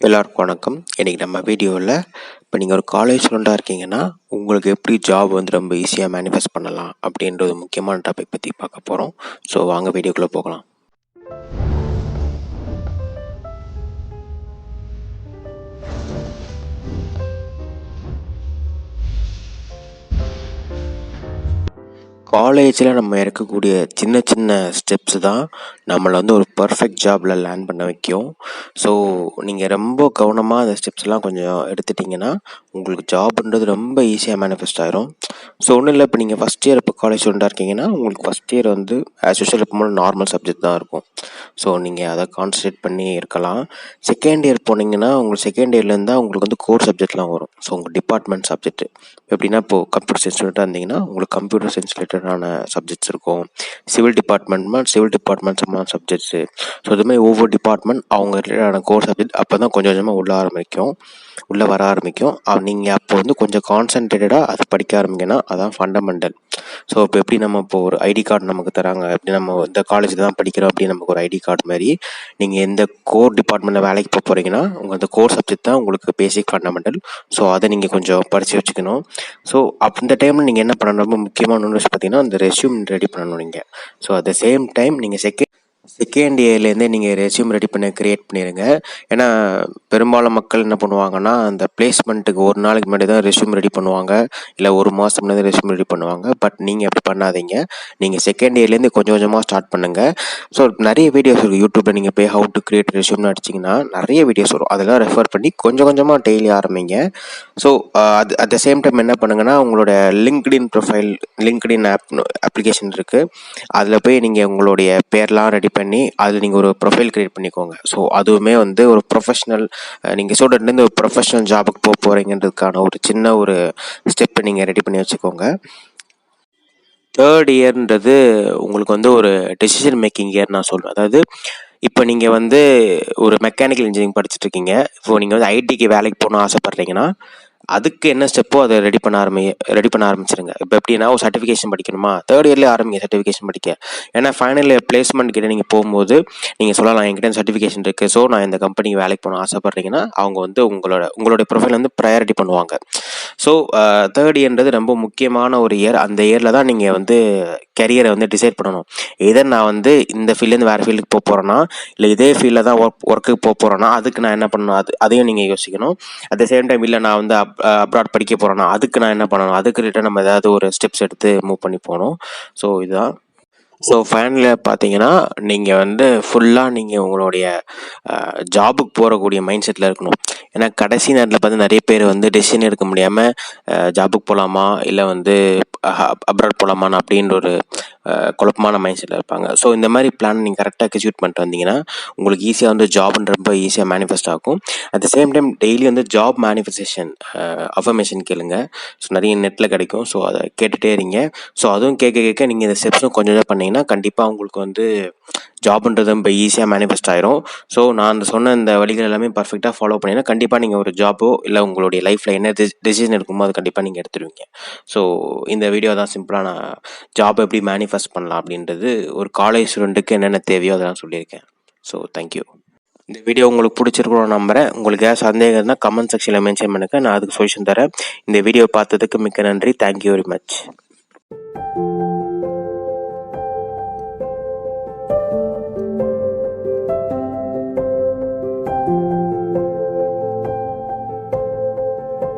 எல்லாருக்கும் வணக்கம். இன்றைக்கி நம்ம வீடியோவில் இப்போ நீங்கள் ஒரு காலேஜ் ஸ்டூடெண்ட்டாக இருக்கீங்கன்னா உங்களுக்கு எப்படி ஜாப் வந்து ரொம்ப ஈஸியாக மேனிஃபெஸ்ட் பண்ணலாம் அப்படின்றது முக்கியமான டாபிக் பற்றி பார்க்க போகிறோம். ஸோ வாங்க வீடியோக்குள்ளே போகலாம். காலேஜில் நம்ம இருக்கக்கூடிய சின்ன சின்ன ஸ்டெப்ஸ் தான் நம்மளை வந்து ஒரு பர்ஃபெக்ட் ஜாபில் லேர்ன் பண்ண வைக்கும். ஸோ நீங்கள் ரொம்ப கவனமாக அந்த ஸ்டெப்ஸ்லாம் கொஞ்சம் எடுத்துட்டிங்கன்னா உங்களுக்கு ஜாப்ன்றது ரொம்ப ஈஸியாக மேனிஃபெஸ்ட் ஆகிரும். ஸோ ஒன்றும் இல்லை, இப்போ நீங்கள் ஃபஸ்ட் இயர் இப்போ காலேஜ் ஸ்டூடெண்ட்டாக இருக்கீங்கன்னா உங்களுக்கு ஃபஸ்ட் இயர் வந்து ஆஸ் யூஷுவல் எப்போ நார்மல் சப்ஜெக்ட் தான் இருக்கும். ஸோ நீங்கள் அதை கான்சன்ட்ரேட் பண்ணி இருக்கலாம். செகண்ட் இயர் போனீங்கன்னா உங்களுக்கு செகண்ட் இயர்லேருந்து தான் உங்களுக்கு வந்து கோர் சப்ஜெக்ட்லாம் வரும். ஸோ உங்கள் டிபார்ட்மெண்ட் சப்ஜெக்ட் எப்படின்னா இப்போது கம்ப்யூட்டர் சயின்ஸ் ஸ்டூடெண்ட்டாக இருந்தீங்கன்னா உங்களுக்கு கம்ப்யூட்டர் சயின்ஸ் ரிலேட்டடான சப்ஜெக்ட்ஸ் இருக்கும். சிவில் டிபார்ட்மெண்ட் சம்பந்தமான சப்ஜெக்ட்ஸு. ஸோ இதுமாதிரி ஒவ்வொரு டிபார்ட்மெண்ட் அவங்க ரிலேட்டடான கோர் சப்ஜெக்ட் அப்போ தான் கொஞ்சம் கொஞ்சமாக உள்ளே வர ஆரம்பிக்கும். நீங்கள் அப்போ வந்து கொஞ்சம் கான்சன்ட்ரேட்டடாக அதை படிக்க ஆரம்பிங்கன்னா அதான் ஃபண்டமெண்டல். ஸோ இப்போ எப்படி நம்ம இப்போ ஒரு ஐடி கார்டு நமக்கு தராங்க, எப்படி நம்ம இந்த காலேஜில் தான் படிக்கிறோம் அப்படின்னு நமக்கு ஒரு ஐடி கார்டு மாதிரி நீங்கள் எந்த கோர் டிபார்ட்மெண்ட்டில் வேலைக்கு போக போகிறீங்கன்னா உங்கள் அந்த கோர் சப்ஜெக்ட் தான் உங்களுக்கு பேசிக் ஃபண்டமெண்டல். ஸோ அதை நீங்கள் கொஞ்சம் படித்து வச்சுக்கணும். ஸோ அந்த டைமில் நீங்கள் என்ன பண்ணணும், ரொம்ப முக்கியமான ஒன்று பார்த்தீங்கன்னா அந்த ரெஸ்யூம் ரெடி பண்ணணும் நீங்கள். So at the same time நீங்கள் செகண்ட் இயர்லேருந்தே நீங்கள் ரெஸ்யூம் ரெடி பண்ண க்ரியேட் பண்ணிடுங்க. ஏன்னா பெரும்பாலும் மக்கள் என்ன பண்ணுவாங்கன்னா அந்த பிளேஸ்மெண்ட்டுக்கு ஒரு நாளைக்கு முன்னாடி தான் ரெஸ்யூம் ரெடி பண்ணுவாங்க, இல்லை ஒரு மாதம் முன்னாடி ரெஸ்யூம் ரெடி பண்ணுவாங்க. பட் நீங்கள் அப்படி பண்ணாதீங்க. நீங்கள் செகண்ட் இயர்லேருந்து கொஞ்சம் கொஞ்சமாக ஸ்டார்ட் பண்ணுங்கள். ஸோ நிறைய வீடியோஸ் இருக்குது யூடியூப்பில். நீங்கள் போய் ஹவு டு கிரியேட் ரெஸ்யூம்னு அடிச்சிங்கன்னா நிறைய வீடியோஸ் வரும். அதெல்லாம் ரெஃபர் பண்ணி கொஞ்சம் கொஞ்சமாக டெய்லி ஆரம்பிங்க. ஸோ அது அட் த சேம் டைம் என்ன பண்ணுங்கன்னா உங்களோட லிங்க்டின் ப்ரொஃபைல், லிங்க்டின் அப்ளிகேஷன் இருக்குது, அதில் போய் நீங்கள் உங்களுடைய பேர்லாம் ரெடி பண்ணி அதில் நீங்கள் ஒரு ப்ரொஃபைல் க்ரியேட் பண்ணிக்கோங்க. ஸோ அதுவுமே வந்து ஒரு ப்ரொஃபஷ்னல், நீங்கள் ஸ்டூடெண்ட்லேருந்து ஒரு ப்ரொஃபஷ்னல் ஜாபுக்கு போக போகிறீங்கன்றதுக்கான ஒரு சின்ன ஒரு ஸ்டெப்பை நீங்கள் ரெடி பண்ணி வச்சுக்கோங்க. தேர்ட் இயர்ன்றது உங்களுக்கு வந்து ஒரு டெசிஷன் மேக்கிங் இயர் நான் சொல்லுவேன். அதாவது இப்போ நீங்கள் வந்து ஒரு மெக்கானிக்கல் இன்ஜினியரிங் படிச்சுட்டு இருக்கீங்க. இப்போ நீங்கள் வந்து ஐடிக்கு வேலைக்கு போகணும்னு ஆசைப்பட்றீங்கன்னா அதுக்கு என்ன ஸ்டெப்போ அதை ரெடி பண்ண ஆரம்பிச்சிருங்க. இப்போ எப்படின்னா ஒரு சர்டிஃபிகேஷன் படிக்கணுமா, தேர்ட் இயர்லேயே ஆரம்பிங்க சர்டிஃபிகேஷன் படிக்க. ஏன்னா ஃபைனல் இயர் பிளேஸ்மெண்ட் கிட்ட நீங்கள் போகும்போது நீங்கள் சொல்லலாம் என்கிட்ட சர்டிஃபிகேஷன் இருக்குது, ஸோ நான் இந்த கம்பெனிக்கு வேலைக்கு போகணும் ஆசைப்பட்றீங்கன்னா அவங்க வந்து உங்களுடைய ப்ரொஃபைல் வந்து ப்ரையாரிட்டி பண்ணுவாங்க. ஸோ தேர்ட் இயர்ன்றது ரொம்ப முக்கியமான ஒரு இயர். அந்த இயரில் தான் நீங்கள் வந்து கெரியரை வந்து டிசைட் பண்ணணும். இதே நான் வந்து இந்த ஃபீல்ட்லேருந்து வேறு ஃபீல்டுக்கு போக போகிறேன்னா, இல்லை இதே ஃபீல்டில் தான் ஒர்க்குக்கு போக போகிறேன்னா அதுக்கு நான் என்ன பண்ணணும், அதையும் நீங்கள் யோசிக்கணும். அட் த சேம் டைம் இல்லை நான் வந்து அப்ராட் படிக்க போகிறேன்னா அதுக்கு நான் என்ன பண்ணணும், அதுக்கு ரிட்டன் நம்ம ஏதாவது ஒரு ஸ்டெப்ஸ் எடுத்து மூவ் பண்ணி போகணும். ஸோ இதுதான். ஸோ ஃபைனலில் பார்த்தீங்கன்னா நீங்கள் வந்து ஃபுல்லாக நீங்கள் உங்களுடைய ஜாபுக்கு போகக்கூடிய மைண்ட் செட்டில் இருக்கணும். ஏன்னா கடைசி நேரத்தில் பார்த்து நிறைய பேர் வந்து டெசிஷன் எடுக்க முடியாமல் ஜாபுக்கு போகலாமா இல்லை வந்து அப்ராட் போகலாமான்னு அப்படின்ற ஒரு குழப்பமான மைண்ட் செட்டில் இருப்பாங்க. ஸோ இந்த மாதிரி பிளான் நீங்கள் கரெக்டாக எக்ஸிக்யூட் பண்ணிட்டு வந்தீங்கன்னா உங்களுக்கு ஈஸியாக வந்து ஜாப்ன்ற ரொம்ப ஈஸியாக மேனிஃபெஸ்ட் ஆகும். At the same time daily வந்து ஜாப் மேனிஃபெஸ்டேஷன் அஃபர்மேஷன் கேளுங்க. ஸோ நிறைய நெட்டில் கிடைக்கும். ஸோ அதை கேட்டுகிட்டே இருங்க. ஸோ அதுவும் கேட்க நீங்கள் இந்த ஸ்டெப்ஸும் கொஞ்சம் பண்ணிங்கன்னா கண்டிப்பாக உங்களுக்கு வந்து ஜாப்ன்றது ரொம்ப ஈஸியாக மேனிஃபெஸ்ட் ஆயிரும். ஸோ நான் அந்த சொன்ன இந்த வழிகள் எல்லாமே பர்ஃபெக்டாக ஃபாலோ பண்ணிங்கன்னா கண்டிப்பாக நீங்கள் ஒரு ஜாபோ இல்லை உங்களுடைய லைஃப்பில் என்ன டெசிஷன் இருக்குமோ அது கண்டிப்பாக நீங்கள் எடுத்துருவீங்க. ஸோ இந்த வீடியோ தான் சிம்பிளாக நான் ஜாப் எப்படி மேனிஃபெஸ்ட் பண்ணலாம் அப்படின்றது ஒரு காலேஜ் ஸ்டூடெண்ட்டுக்கு என்னென்ன தேவையோ அதெல்லாம் சொல்லியிருக்கேன். So thank you. இந்த வீடியோ உங்களுக்கு பிடிச்சிருக்கணும்னு நம்புகிறேன். உங்களுக்கு ஏதாவது சந்தேகம் இருந்தால் கமெண்ட் செக்ஷனில் மென்ஷன் பண்ணுங்கள், நான் அதுக்கு சொல்யூஷன் தரேன். இந்த வீடியோ பார்த்ததுக்கு மிக்க நன்றி. Thank you very much.